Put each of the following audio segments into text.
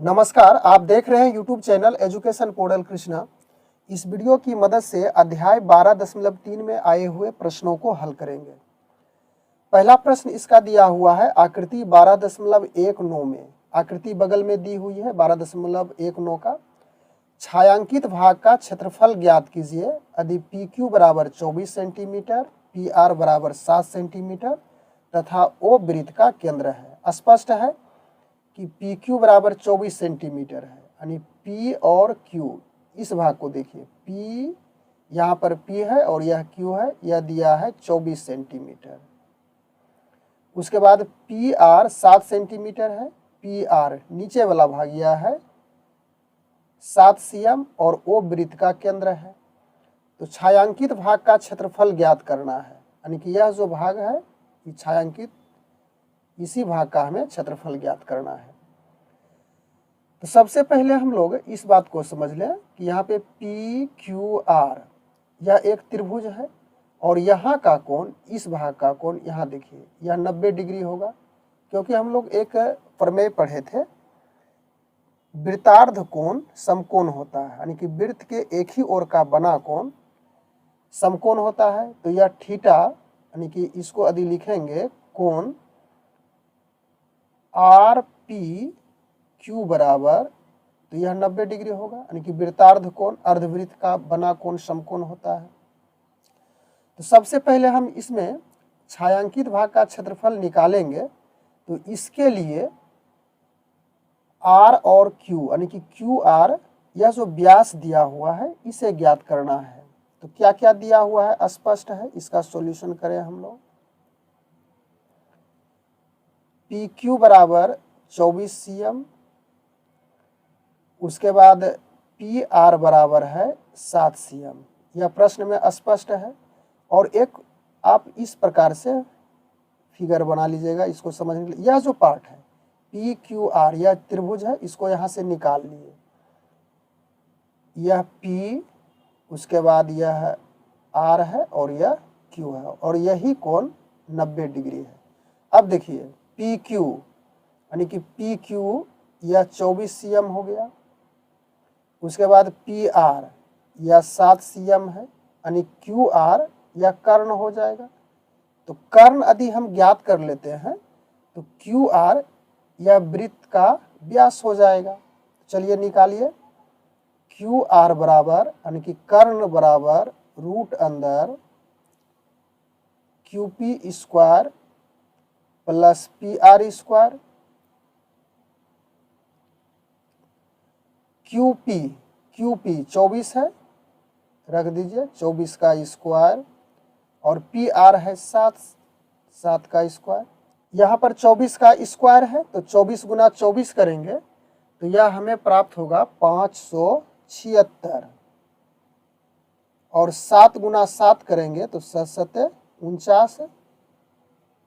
नमस्कार, आप देख रहे हैं YouTube channel education portal Krishna. इस वीडियो की मदद से अध्याय 12.3 में आए हुए प्रश्नों को हल करेंगे। पहला प्रश्न इसका दिया हुआ है आकृति 12.19 में। आकृति बगल में दी हुई है 12.19 का। छायांकित भाग का क्षेत्रफल ज्ञात कीजिए यदि पी क्यू बराबर 24 सेंटीमीटर, पी आर बराबर 7 सेंटीमीटर तथा ओ वृत्त का केंद्र है। स्पष्ट है कि पी क्यू बराबर 24 सेंटीमीटर है, यानी पी और क्यू इस भाग को देखिए, पी यहाँ पर पी है और यह क्यू है, यह दिया है 24 सेंटीमीटर। उसके बाद पी आर 7 सेंटीमीटर है, पी आर नीचे वाला भाग यह है 7 cm और ओ वृत्त का केंद्र है। तो छायांकित भाग का क्षेत्रफल ज्ञात करना है, यानी कि यह जो भाग है ये छायांकित, इसी भाग का हमें क्षेत्रफल ज्ञात करना है। तो सबसे पहले हम लोग इस बात को समझ लें कि यहाँ पे पी क्यू आर यह एक त्रिभुज है और यहाँ का कोण, इस भाग का कोण यहाँ देखिए यह 90 डिग्री होगा, क्योंकि हम लोग एक प्रमेय पढ़े थे, वृत्तार्ध कोण समकोण होता है, यानी कि वृत्त के एक ही ओर का बना कोण समकोण होता है। तो यह थीटा, यानी कि इसको यदि लिखेंगे कोण आर पी क्यू बराबर, तो यह 90 डिग्री होगा, यानी कि वृत्तार्ध कोण अर्धवृत्त का बना कोण समकोण होता है। तो सबसे पहले हम इसमें छायांकित भाग का क्षेत्रफल निकालेंगे। तो इसके लिए आर और क्यू, यानी कि क्यू आर, यह जो व्यास दिया हुआ है इसे ज्ञात करना है। तो क्या क्या दिया हुआ है स्पष्ट है, इसका सॉल्यूशन करें हम लोग। पी क्यू बराबर 24 cm, उसके बाद पी आर बराबर है 7 cm, यह प्रश्न में स्पष्ट है। और एक आप इस प्रकार से फिगर बना लीजिएगा इसको समझने के लिए। यह जो पार्ट है पी क्यू आर, यह त्रिभुज है, इसको यहाँ से निकाल लिए, यह पी, उसके बाद यह आर है और यह क्यू है, और यही कोण 90 डिग्री है। अब देखिए पी क्यू, यानी कि पी क्यू यह 24 cm हो गया, उसके बाद पी आर यह 7 cm है, यानी क्यू आर यह कर्ण हो जाएगा। तो कर्ण यदि हम ज्ञात कर लेते हैं तो क्यू आर यह वृत्त का व्यास हो जाएगा। चलिए निकालिए, क्यू आर बराबर, यानी कि कर्ण बराबर रूट अंदर Q P square plus P R square. Q P 24 है, रख दीजिए 24 का स्क्वायर, और पी आर है 7 का स्क्वायर। यहाँ पर 24 का स्क्वायर है तो 24 गुना 24 करेंगे तो यह हमें प्राप्त होगा 576, और 7 गुना 7 करेंगे तो 7 49,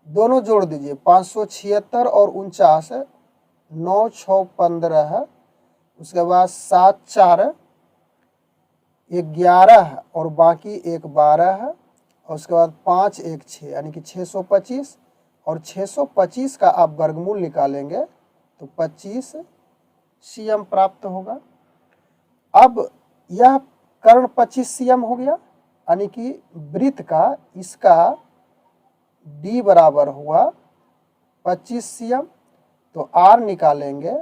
दोनों जोड़ दीजिए 576 और 49, 9 6 15, उसके बाद 7 4 11 और बाकी एक 12 है, और उसके बाद 5 1 6, यानी कि 625, और 625 का आप वर्गमूल निकालेंगे तो 25 cm प्राप्त होगा। अब यह कर्ण 25 cm हो गया, यानी कि वृत्त का इसका d बराबर हुआ 25 cm, तो r निकालेंगे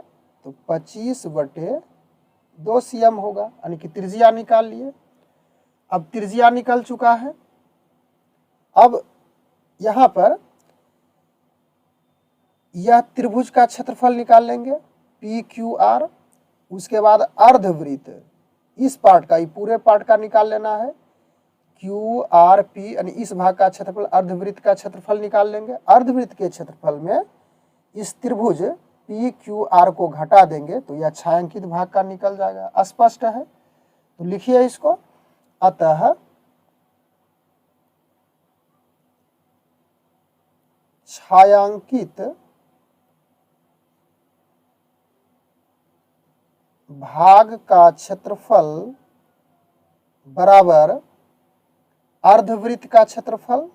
तो 25/2 cm होगा, यानी कि त्रिज्या निकाल लिए। अब त्रिज्या निकल चुका है। अब यहाँ पर यह त्रिभुज का क्षेत्रफल निकाल लेंगे पी क्यू आर, उसके बाद अर्धवृत्त इस पार्ट का, ये पूरे पार्ट का निकाल लेना है, क्यू आर पी, यानी इस भाग का क्षेत्रफल, अर्धवृत्त का क्षेत्रफल निकाल लेंगे। अर्धवृत्त के क्षेत्रफल में इस त्रिभुज पी क्यू आर को घटा देंगे तो यह छायांकित भाग का निकल जाएगा। स्पष्ट है, तो लिखिए इसको। अतः छायांकित भाग का क्षेत्रफल बराबर अर्धवृत्त का क्षेत्रफल,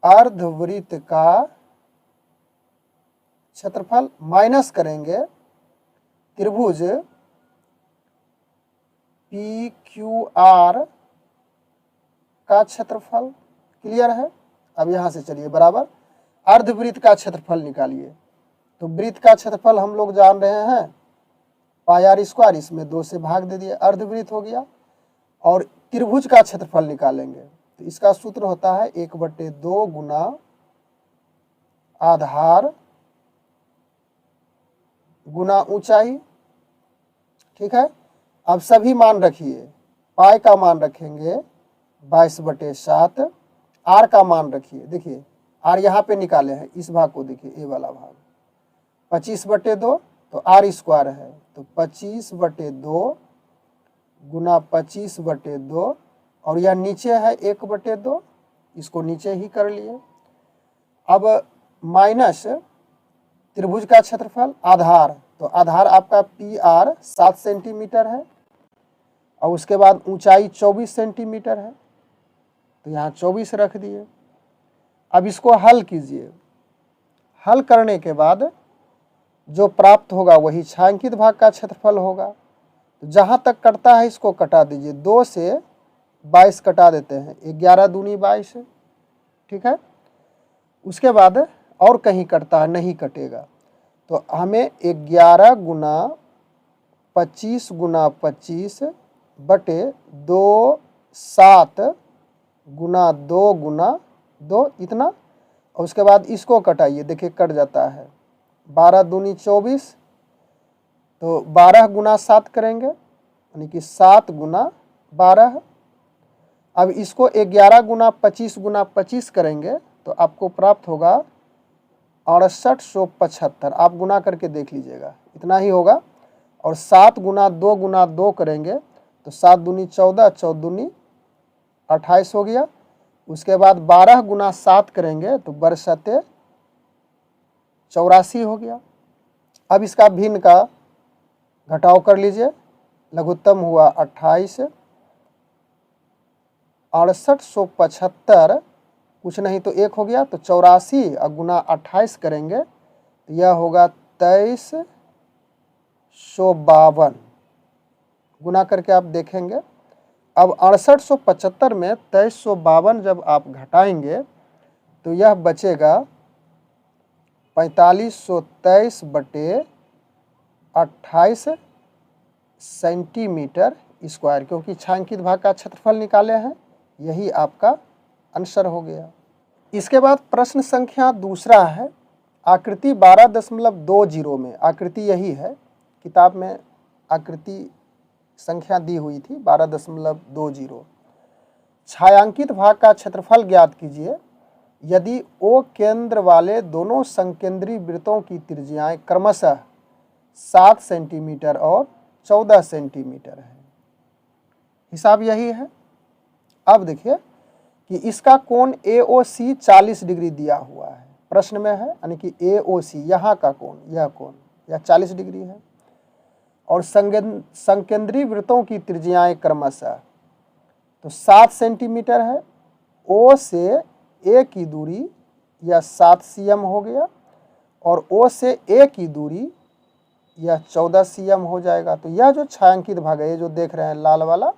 अर्धवृत्त का क्षेत्रफल माइनस करेंगे त्रिभुज पी क्यू आर का क्षेत्रफल। क्लियर है। अब यहां से चलिए बराबर अर्धवृत्त का क्षेत्रफल निकालिए। तो वृत्त का क्षेत्रफल हम लोग जान रहे हैं पाई आर स्क्वायर, इसमें 2 से भाग दे दिए, अर्धवृत्त हो गया। और त्रिभुज का क्षेत्रफल निकालेंगे तो इसका सूत्र होता है 1/2 गुना आधार गुना ऊंचाई। ठीक है। अब सभी मान रखिए, पाई का मान रखेंगे 22/7, आर का मान रखिए, देखिए आर यहाँ पे निकाले हैं, इस भाग को देखिए, ए वाला भाग 25/2 तो आर स्क्वायर है, तो 25/2 गुना 25/2 और यह नीचे है 1/2, इसको नीचे ही कर लिए। अब माइनस त्रिभुज का क्षेत्रफल आधार, तो आधार आपका पी आर 7 सेंटीमीटर है और उसके बाद ऊंचाई 24 सेंटीमीटर है, तो यहाँ 24 रख दिए। अब इसको हल कीजिए, हल करने के बाद जो प्राप्त होगा वही छायांकित भाग का क्षेत्रफल होगा। तो जहाँ तक कटता है इसको कटा दीजिए, 2 से 22 कटा देते हैं, 11 दूनी 22। ठीक है। उसके बाद और कहीं कटता है, नहीं कटेगा, तो हमें 11 गुना 25 गुना 25 बटे 2 7 गुना 2 गुना 2 इतना। और उसके बाद इसको कटाइए, देखिए कट जाता है, 12 दूनी 24, तो 12 गुना 7 करेंगे यानी कि 7 गुना 12। अब इसको 11 गुना 25 गुना 25 करेंगे तो आपको प्राप्त होगा 6875। आप गुना करके देख लीजिएगा, इतना ही होगा। और 7 गुना 2 करेंगे तो 7 दूनी 14, 14 दूनी 28 हो गया। उसके बाद 12 गुना 7 करेंगे तो 12 84 हो गया। अब इसका भिन्न का घटाव कर लीजिए, लघुत्तम हुआ 28, 6875 कुछ नहीं तो 1 हो गया, तो 84 और गुना 28 करेंगे तो यह होगा 2352। गुना करके आप देखेंगे। अब 6875 में 2352 जब आप घटाएंगे तो यह बचेगा 4523/28 सेंटीमीटर स्क्वायर, क्योंकि छायांकित भाग का क्षेत्रफल निकाले हैं, यही आपका आंसर हो गया। इसके बाद प्रश्न संख्या दूसरा है, आकृति 12.20 में, आकृति यही है, किताब में आकृति संख्या दी हुई थी 12.20। छायांकित भाग का क्षेत्रफल ज्ञात कीजिए यदि ओ केंद्र वाले दोनों संकेंद्री वृत्तों की त्रिज्याएं क्रमशः 7 सेंटीमीटर और 14 सेंटीमीटर है। हिसाब यही है। अब देखिए कि इसका कोण AOC 40 डिग्री दिया हुआ है, प्रश्न में है, यानी कि AOC यहाँ का कोण, यह कोण यह 40 डिग्री है। और संकेंद्री वृत्तों की त्रिज्याएं क्रमशः तो 7 सेंटीमीटर है, O से A की दूरी यह 7 cm हो गया और O से A की दूरी यह 14 cm हो जाएगा। तो यह जो छायांकित भाग है, ये जो देख रहे हैं लाल वाला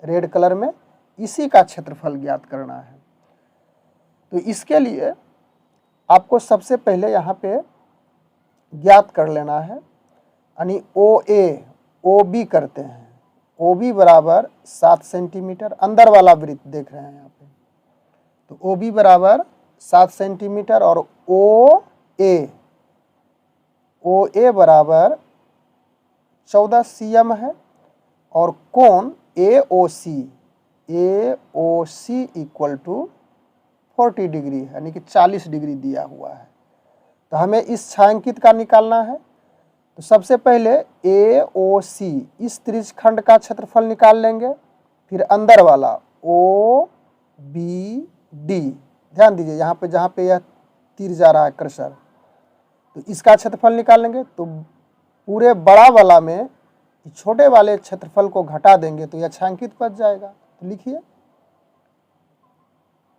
रेड कलर में, इसी का क्षेत्रफल ज्ञात करना है। तो इसके लिए आपको सबसे पहले यहाँ पे ज्ञात कर लेना है, यानी OA OB करते हैं, OB बराबर 7 सेंटीमीटर, अंदर वाला वृत्त देख रहे हैं यहाँ पे, तो OB बराबर 7 सेंटीमीटर और OA बराबर 14 cm है। और कोण AOC इक्वल टू 40 डिग्री है, यानी कि 40 डिग्री दिया हुआ है। तो हमें इस छायांकित का निकालना है। तो सबसे पहले AOC इस त्रिज्यखंड का क्षेत्रफल निकाल लेंगे, फिर अंदर वाला OBD, ध्यान दीजिए यहाँ पे जहाँ पे यह तीर जा रहा है कर्सर, तो इसका क्षेत्रफल निकाल लेंगे। तो पूरे बड़ा वाला में छोटे वाले क्षेत्रफल को घटा देंगे तो यह छायांकित बच जाएगा। तो लिखिए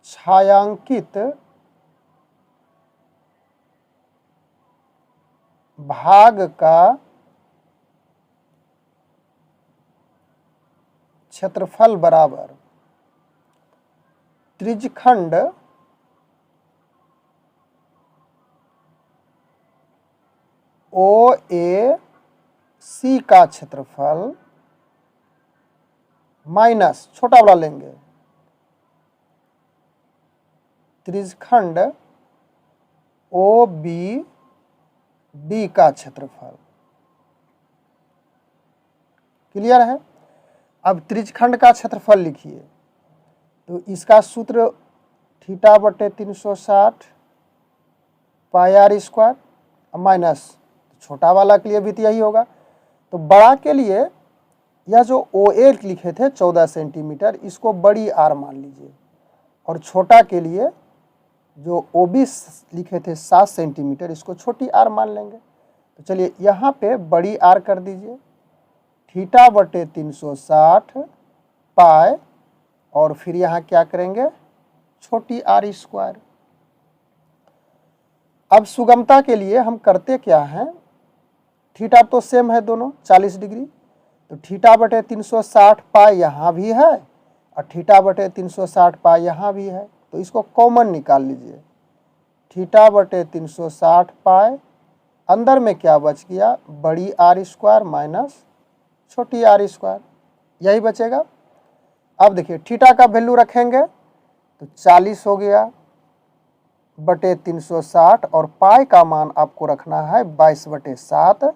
छायांकित भाग का क्षेत्रफल बराबर त्रिज्यखंड OAC का क्षेत्रफल माइनस छोटा वाला लेंगे त्रिज्यखंड OBD का क्षेत्रफल। क्लियर है? अब त्रिज्यखंड का क्षेत्रफल लिखिए, तो इसका सूत्र थीटा बटे 360 पाई आर स्क्वायर माइनस छोटा वाला के लिए भी तो यही होगा। तो बड़ा के लिए यह जो OA लिखे थे 14 सेंटीमीटर, इसको बड़ी आर मान लीजिए, और छोटा के लिए जो OB लिखे थे 7 सेंटीमीटर, इसको छोटी आर मान लेंगे। तो चलिए यहाँ पे बड़ी आर कर दीजिए, थीटा बटे 360 पाई, और फिर यहाँ क्या करेंगे छोटी आर स्क्वायर। अब सुगमता के लिए हम करते क्या हैं, थीटा तो सेम है दोनों 40 डिग्री, तो थीटा बटे 360 पाई यहाँ भी है और थीटा बटे 360 पाई यहाँ भी है, तो इसको कॉमन निकाल लीजिए। थीटा बटे 360 पाई, अंदर में क्या बच गया, बड़ी आर स्क्वायर माइनस छोटी आर स्क्वायर, यही बचेगा। अब देखिए थीटा का वैल्यू रखेंगे तो 40 हो गया बटे 360, और पाई का मान आपको रखना है 22 बटे 7,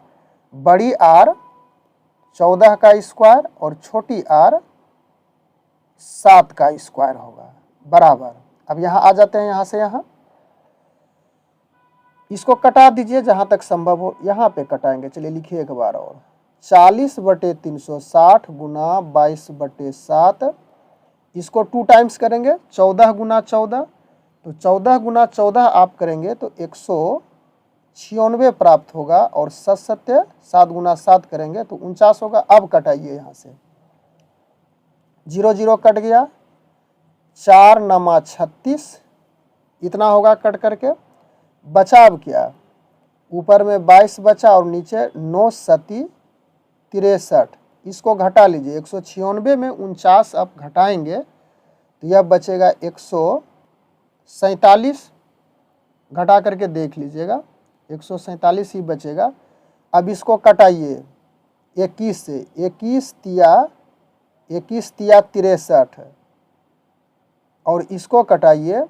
बड़ी आर 14 का स्क्वायर और छोटी आर 7 का स्क्वायर होगा बराबर। अब यहाँ आ जाते हैं, यहाँ से यहाँ इसको कटा दीजिए जहाँ तक संभव हो, यहाँ पे कटाएंगे। चलिए लिखिए एक बार और, 40 बटे 360 गुना 22 बटे 7, इसको 2 टाइम्स करेंगे 14 गुना 14, तो 14 गुना 14 आप करेंगे तो 196 प्राप्त होगा, और 7 गुना 7 करेंगे तो 49 होगा। अब कटाइए यहाँ से, 0 0 कट गया, 4 9 36, इतना होगा कट करके। बचा अब क्या, ऊपर में 22 बचा और नीचे 9 7 63, इसको घटा लीजिए। 196 में 49 आप घटाएंगे तो यह बचेगा 147, घटा करके देख लीजिएगा 147 ही बचेगा। अब इसको कटाइए 21 से, 21 तिया 63, और इसको कटाइए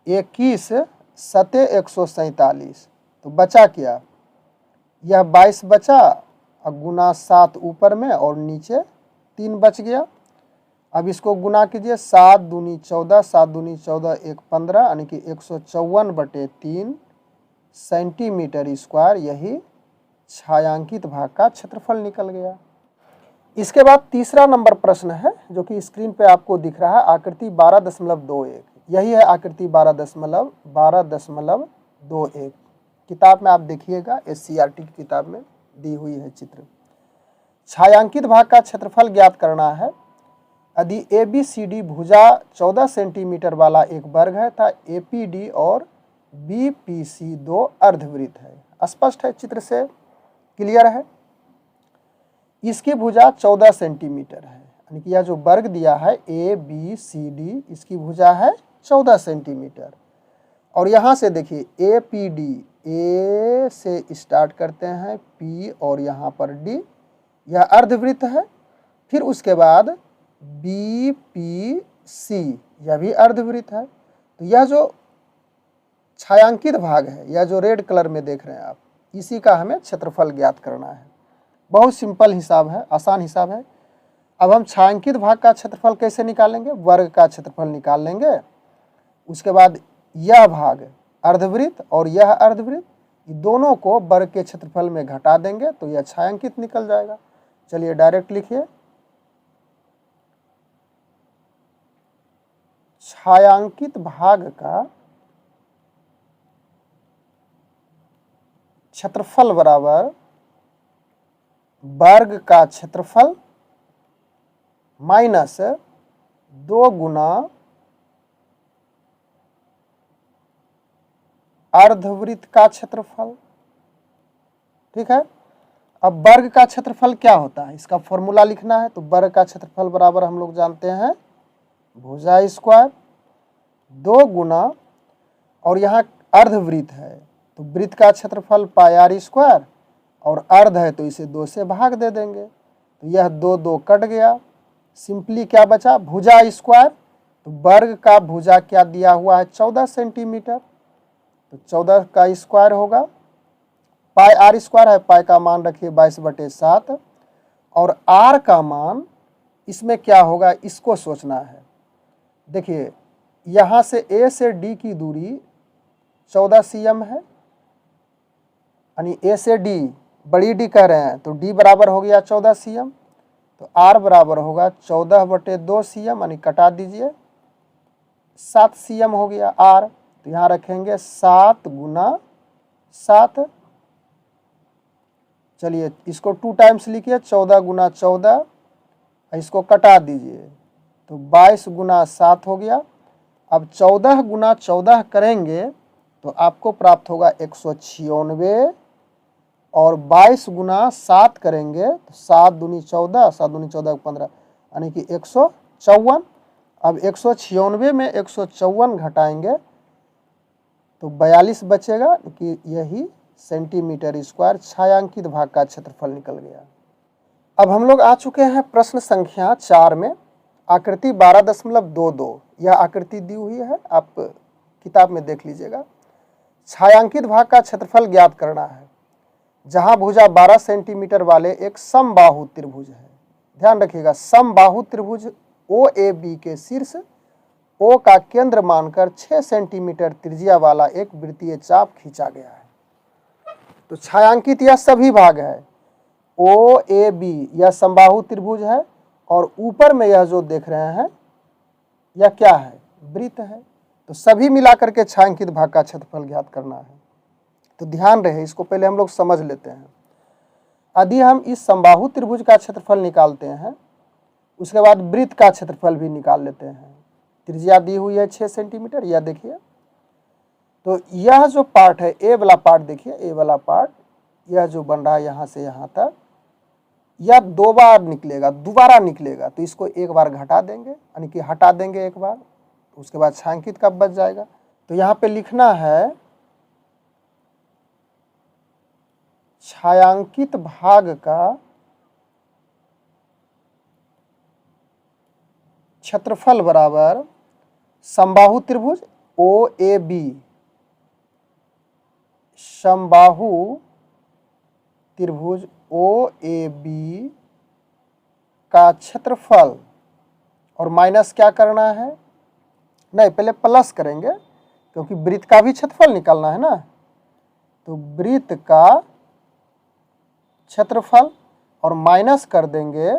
21 7 147, तो बचा क्या, यह 22 बचा और गुना 7 ऊपर में और नीचे 3 बच गया। अब इसको गुना कीजिए, 7 दूनी 14, 7 दूनी 14 1 15, यानी कि 154 बटे 3 सेंटीमीटर स्क्वायर, यही छायांकित भाग का क्षेत्रफल निकल गया। इसके बाद तीसरा नंबर प्रश्न है जो कि स्क्रीन पे आपको दिख रहा है, आकृति 12.21, यही है आकृति 12.21। किताब में आप देखिएगा, SCERT की किताब में दी हुई है चित्र। छायांकित भाग का क्षेत्रफल ज्ञात करना है। यदि ABCD भुजा 14 सेंटीमीटर वाला एक वर्ग है तथा APD और BPC 2 अर्धवृत्त है। स्पष्ट है, चित्र से क्लियर है। इसकी भुजा 14 सेंटीमीटर है, यानी कि यह जो वर्ग दिया है ABCD, इसकी भुजा है 14 सेंटीमीटर। और यहाँ से देखिए APD, A से स्टार्ट करते हैं, P और यहाँ पर D, यह अर्धवृत्त है। फिर उसके बाद BPC, यह भी अर्धवृत्त है। तो यह जो छायांकित भाग है, यह जो रेड कलर में देख रहे हैं आप, इसी का हमें क्षेत्रफल ज्ञात करना है। बहुत सिंपल हिसाब है, आसान हिसाब है। अब हम छायांकित भाग का क्षेत्रफल कैसे निकालेंगे, वर्ग का क्षेत्रफल निकाल लेंगे। उसके बाद यह भाग अर्धवृत्त और यह अर्धवृत्त, दोनों को वर्ग के क्षेत्रफल में घटा देंगे तो यह छायांकित निकल जाएगा। चलिए डायरेक्ट लिखिए, छायांकित भाग का क्षेत्रफल बराबर वर्ग का क्षेत्रफल माइनस 2 गुना अर्धवृत्त का क्षेत्रफल। ठीक है। अब वर्ग का क्षेत्रफल क्या होता है, इसका फॉर्मूला लिखना है। तो वर्ग का क्षेत्रफल बराबर हम लोग जानते हैं भुजा स्क्वायर 2 गुना, और यहाँ अर्धवृत्त है तो वृत्त का क्षेत्रफल पाई आर स्क्वायर, और अर्ध है तो इसे 2 से भाग दे देंगे। तो यह 2 2 कट गया, सिंपली क्या बचा भुजा स्क्वायर। तो वर्ग का भुजा क्या दिया हुआ है 14 सेंटीमीटर, तो 14 का स्क्वायर होगा। पाई आर स्क्वायर है, पाई का मान रखिए 22/7, और आर का मान इसमें क्या होगा इसको सोचना है। देखिए यहाँ से ए से डी की दूरी 14 cm है, यानी ए से डी बड़ी डी कह रहे हैं, तो डी बराबर हो गया 14 cm, तो आर बराबर होगा 14/2 cm, यानी कटा दीजिए 7 cm हो गया आर। तो यहाँ रखेंगे 7 गुना 7, चलिए इसको 2 टाइम्स लिखिए 14 गुना 14, इसको कटा दीजिए तो 22 गुना 7 हो गया। अब 14 गुना 14 करेंगे तो आपको प्राप्त होगा 196, और 22 गुना 7 करेंगे तो 7 दूनी 14, 7 दूनी 14 15, यानी कि 154। अब 196 में 154 घटाएंगे तो 42 बचेगा, कि यही सेंटीमीटर स्क्वायर छायांकित भाग का क्षेत्रफल निकल गया। अब हम लोग आ चुके हैं प्रश्न संख्या 4 में, आकृति 12.22। यह आकृति दी हुई है, आप किताब में देख लीजिएगा। छायांकित भाग का क्षेत्रफल ज्ञात करना है, जहां भुजा 12 सेंटीमीटर वाले एक समबाहु त्रिभुज है। ध्यान रखिएगा, समबाहु त्रिभुज ओ ए बी के शीर्ष ओ का केंद्र मानकर 6 सेंटीमीटर त्रिज्या वाला एक वृत्तीय चाप खींचा गया है। तो छायांकित यह सभी भाग है, ओ ए बी यह समबाहु त्रिभुज है, और ऊपर में यह जो देख रहे हैं यह क्या है वृत्त है। तो सभी मिलाकर के छायांकित भाग का क्षेत्रफल ज्ञात करना है। तो ध्यान रहे, इसको पहले हम लोग समझ लेते हैं। यदि हम इस समबाहु त्रिभुज का क्षेत्रफल निकालते हैं, उसके बाद वृत्त का क्षेत्रफल भी निकाल लेते हैं। त्रिज्या दी हुई है 6 सेंटीमीटर, यह देखिए। तो यह जो पार्ट है ए वाला पार्ट, देखिए ए वाला पार्ट, यह जो बन रहा है यहाँ से यहाँ तक, यह 2 बार निकलेगा, दोबारा निकलेगा। तो इसको एक बार घटा देंगे, यानी कि हटा देंगे एक बार, तो उसके बाद छायांकित कब बच जाएगा। तो यहाँ पे लिखना है छायांकित भाग का क्षेत्रफल बराबर समबाहु त्रिभुज ओ ए बी, समबाहु त्रिभुज ओ ए बी का क्षेत्रफल, और माइनस क्या करना है, नहीं पहले प्लस करेंगे क्योंकि वृत्त का भी क्षेत्रफल निकालना है ना। तो वृत्त का क्षेत्रफल और माइनस कर देंगे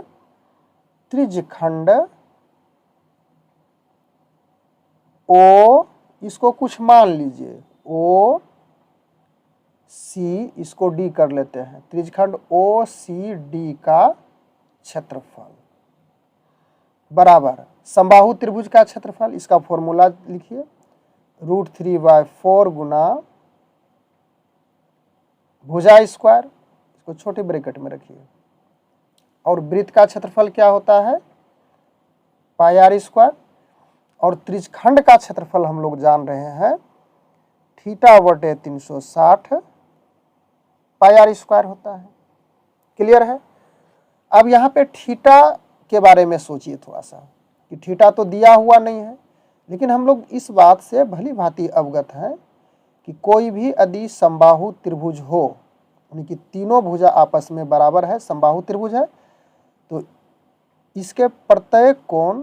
त्रिज्यखंड ओ, इसको कुछ मान लीजिए ओ सी, इसको डी कर लेते हैं, त्रिज्यखंड ओ सी डी का क्षेत्रफल बराबर समबाहु त्रिभुज का क्षेत्रफल। इसका फॉर्मूला लिखिए √3/4 गुना भुजा स्क्वायर, इसको छोटे ब्रैकेट में रखिए, और वृत्त का क्षेत्रफल क्या होता है पाई आर स्क्वायर, और त्रिज्यखंड का क्षेत्रफल हम लोग जान रहे हैं θ/360 पाई आर स्क्वायर होता है। क्लियर है। अब यहाँ पे थीटा के बारे में सोचिए थोड़ा सा, कि थीटा तो दिया हुआ नहीं है, लेकिन हम लोग इस बात से भली भांति अवगत हैं कि कोई भी यदि समबाहु त्रिभुज हो, यानी कि तीनों भुजा आपस में बराबर है, समबाहु त्रिभुज है, तो इसके प्रत्येक कोण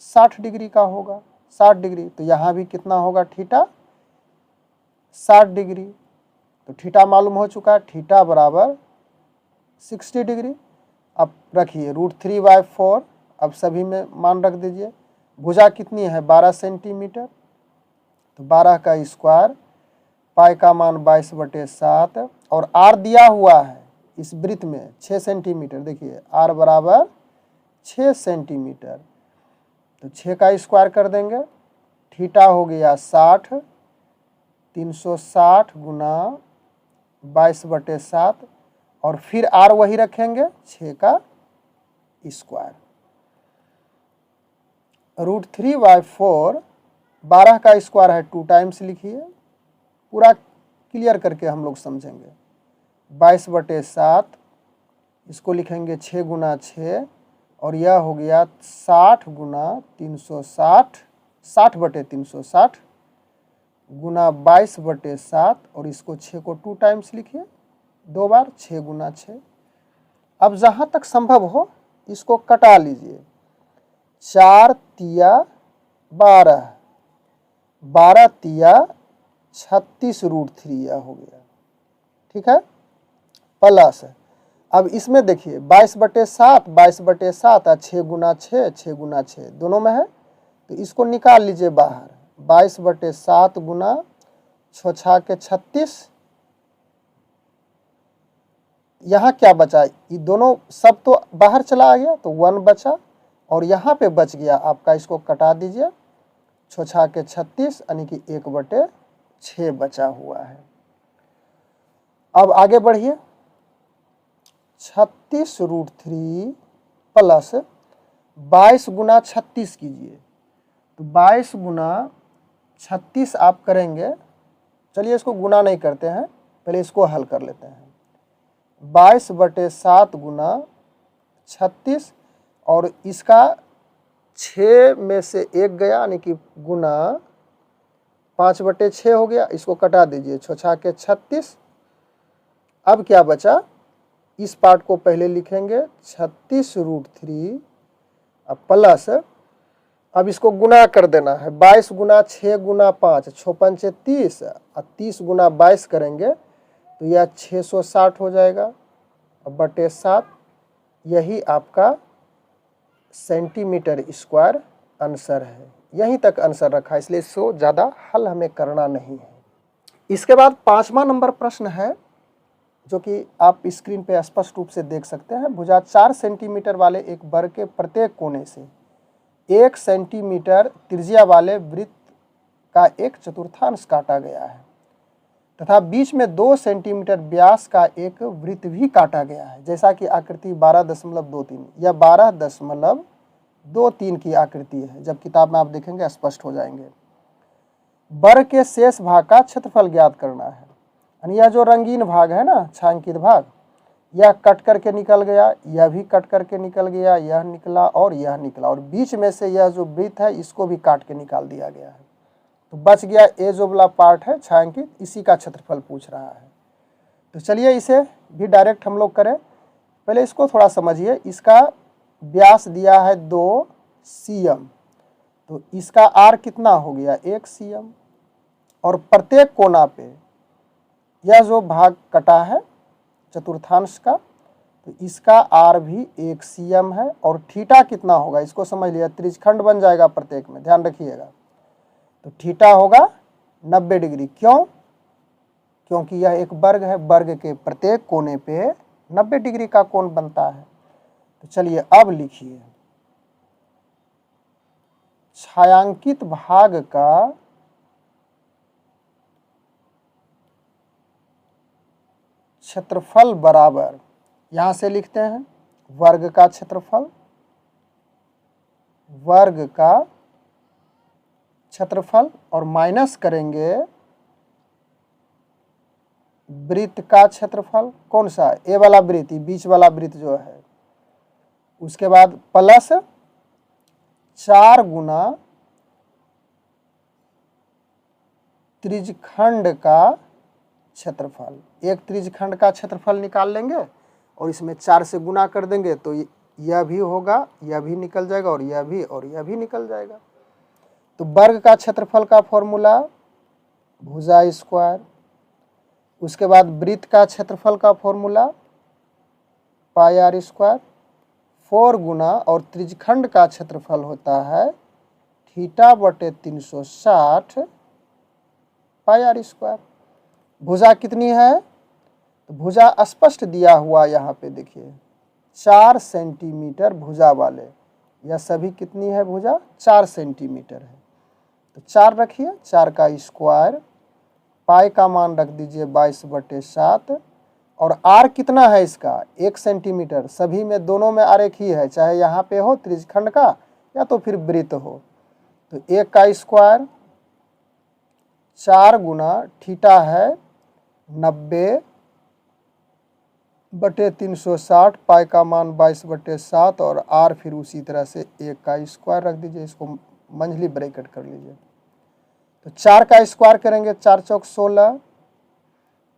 60 डिग्री का होगा, 60 डिग्री। तो यहाँ भी कितना होगा थीटा 60 डिग्री। तो थीटा मालूम हो चुका है, थीटा बराबर 60 डिग्री। अब रखिए √3/4, अब सभी में मान रख दीजिए। भुजा कितनी है 12 सेंटीमीटर, तो 12 का स्क्वायर, पाई का मान 22/7, और आर दिया हुआ है इस वृत्त में 6 सेंटीमीटर। देखिए आर बराबर 6 सेंटीमीटर, तो 6 का स्क्वायर कर देंगे, थीटा हो गया 60, 360 गुना 22/7 और फिर r वही रखेंगे 6 का स्क्वायर। √3/4 12 का स्क्वायर है 2 टाइम्स लिखिए, पूरा क्लियर करके हम लोग समझेंगे। 22/7 इसको लिखेंगे 6 गुना 6 और यह हो गया 60 गुना 360, 60/360 गुना 22/7 और इसको 6 को 2 टाइम्स लिखिए, 2 बार 6 गुना 6। अब जहाँ तक संभव हो इसको कटा लीजिए। 4 तिया 12, 12 तिया 36 √3 यह हो गया, ठीक है। प्लस अब इसमें देखिए 22/7, 22/7 और 6 गुना 6, 6 गुना 6 दोनों में है, तो इसको निकाल लीजिए बाहर। 22/7 गुना 6 6 के 36, यहाँ क्या बचा, ये दोनों सब तो बाहर चला गया तो 1 बचा और यहाँ पे बच गया आपका, इसको कटा दीजिए। 6 6 के 36 यानी कि 1/6 बचा हुआ है। अब आगे बढ़िए, 36 √3 प्लस 22 गुना 36 कीजिए, तो 22 गुना 36 आप करेंगे। चलिए इसको गुना नहीं करते हैं, पहले इसको हल कर लेते हैं। 22/7 गुना 36 और इसका 6 में से 1 गया यानी कि गुना 5/6 हो गया, इसको कटा दीजिए। 6 6 के 36। अब क्या बचा, इस पार्ट को पहले लिखेंगे 36 √3 प्लस, अब इसको गुना कर देना है। 22 गुना 6 गुना 5, 6 पंचे 30 और 30 गुना 22 करेंगे तो यह 660 हो जाएगा बटे 7। यही आपका सेंटीमीटर स्क्वायर आंसर है। यहीं तक आंसर रखा, इसलिए इसको ज़्यादा हल हमें करना नहीं है। इसके बाद 5वां नंबर प्रश्न है जो कि आप स्क्रीन पे स्पष्ट रूप से देख सकते हैं। भुजा 4 सेंटीमीटर वाले एक वर्ग के प्रत्येक कोने से 1 सेंटीमीटर त्रिज्या वाले वृत्त का एक चतुर्थांश काटा गया है तथा बीच में 2 सेंटीमीटर व्यास का एक वृत्त भी काटा गया है। जैसा कि आकृति 12.23 या 12.23 की आकृति है, जब किताब में आप देखेंगे स्पष्ट हो जाएंगे। वर्ग के शेष भाग का क्षेत्रफल ज्ञात करना है। यह जो रंगीन भाग है ना, छायांकित भाग, यह कट करके निकल गया, यह भी कट करके निकल गया, यह निकला और यह निकला, और बीच में से यह जो वृत्त है इसको भी काट के निकाल दिया गया है। तो बच गया ए जो वाला पार्ट है छायांकित, इसी का क्षेत्रफल पूछ रहा है। तो चलिए इसे भी डायरेक्ट हम लोग करें। पहले इसको थोड़ा समझिए। इसका व्यास दिया है 2 cm, तो इसका आर कितना हो गया 1 cm, और प्रत्येक कोना पे यह जो भाग कटा है चतुर्थांश का, तो इसका आर भी 1 cm है। और थीटा कितना होगा इसको समझ लिया, त्रिज्यखंड बन जाएगा प्रत्येक में, ध्यान रखिएगा। तो थीटा होगा 90 डिग्री। क्यों? क्योंकि यह एक वर्ग है, वर्ग के प्रत्येक कोने पे 90 डिग्री का कोण बनता है। तो चलिए अब लिखिए, छायांकित भाग का क्षेत्रफल बराबर, यहां से लिखते हैं वर्ग का क्षेत्रफल, वर्ग का क्षेत्रफल, और माइनस करेंगे वृत्त का क्षेत्रफल। कौन सा? ए वाला वृत्त, बीच वाला वृत्त जो है। उसके बाद प्लस 4 गुना त्रिज्यखंड का क्षेत्रफल। एक त्रिज्यखंड का क्षेत्रफल निकाल लेंगे और इसमें 4 से गुना कर देंगे तो यह भी होगा, यह भी निकल जाएगा, और यह भी, और यह भी निकल जाएगा। तो वर्ग का क्षेत्रफल का फॉर्मूला भुजा स्क्वायर। उसके बाद वृत्त का क्षेत्रफल का फॉर्मूला पाई आर स्क्वायर। 4 गुना और त्रिज्यखंड का क्षेत्रफल होता है थीटा बटे 360 पाई आर स्क्वायर। भुजा कितनी है? तो भुजा स्पष्ट दिया हुआ यहाँ पे देखिए, 4 सेंटीमीटर भुजा वाले। यह सभी कितनी है भुजा? 4 सेंटीमीटर है। तो 4 रखिए, 4 का स्क्वायर पाई का मान रख दीजिए 22/7 और आर कितना है इसका 1 सेंटीमीटर। सभी में दोनों में आर एक ही है, चाहे यहाँ पे हो त्रिज्यखंड का या तो फिर वृत्त हो। तो 1 का स्क्वायर 4 गुना थीटा है 90/360, पाई का मान 22/7 और आर फिर उसी तरह से 1 का स्क्वायर रख दीजिए, इसको मंझली ब्रैकेट कर लीजिए। तो 4 का स्क्वायर करेंगे 4 चौक 16,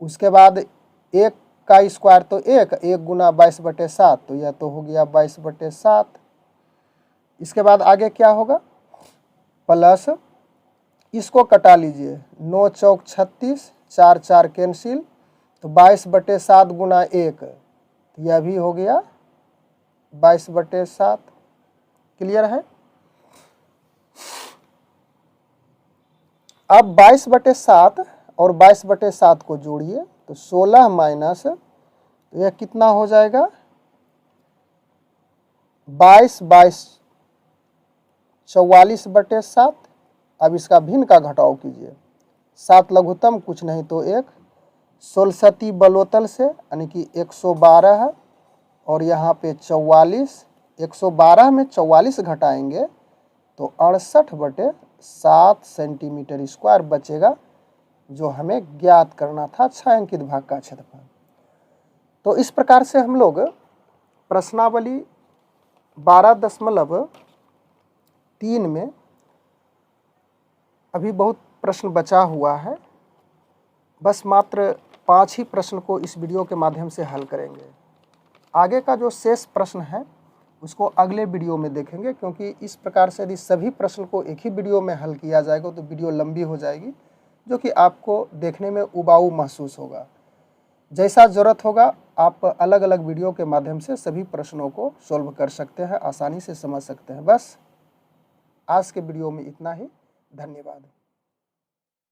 उसके बाद 1 का स्क्वायर तो 1 गुना 22/7, तो यह तो हो गया 22/7। इसके बाद आगे क्या होगा प्लस, इसको कटा लीजिए 9 चौक 36, 4 4 कैंसिल, तो 22/7 गुना 1, तो यह भी हो गया 22/7। क्लियर है। अब 22/7 और 22/7 को जोड़िए, तो 16 माइनस, तो यह कितना हो जाएगा 22 44/7। अब इसका भिन्न का घटाव कीजिए, 7 लघुत्तम कुछ नहीं तो 1, 16 बलोतल से यानी कि 112 है, और यहाँ पे 44, 112 में 44 घटाएंगे तो 68/7 सेंटीमीटर स्क्वायर बचेगा, जो हमें ज्ञात करना था छायांकित भाग का क्षेत्रफल। तो इस प्रकार से हम लोग प्रश्नावली 12.3 में अभी बहुत प्रश्न बचा हुआ है, बस मात्र 5 ही प्रश्न को इस वीडियो के माध्यम से हल करेंगे। आगे का जो शेष प्रश्न है उसको अगले वीडियो में देखेंगे, क्योंकि इस प्रकार से यदि सभी प्रश्न को एक ही वीडियो में हल किया जाएगा तो वीडियो लंबी हो जाएगी, जो कि आपको देखने में उबाऊ महसूस होगा। जैसा ज़रूरत होगा आप अलग अलग वीडियो के माध्यम से सभी प्रश्नों को सॉल्व कर सकते हैं, आसानी से समझ सकते हैं। बस आज के वीडियो में इतना ही। धन्यवाद।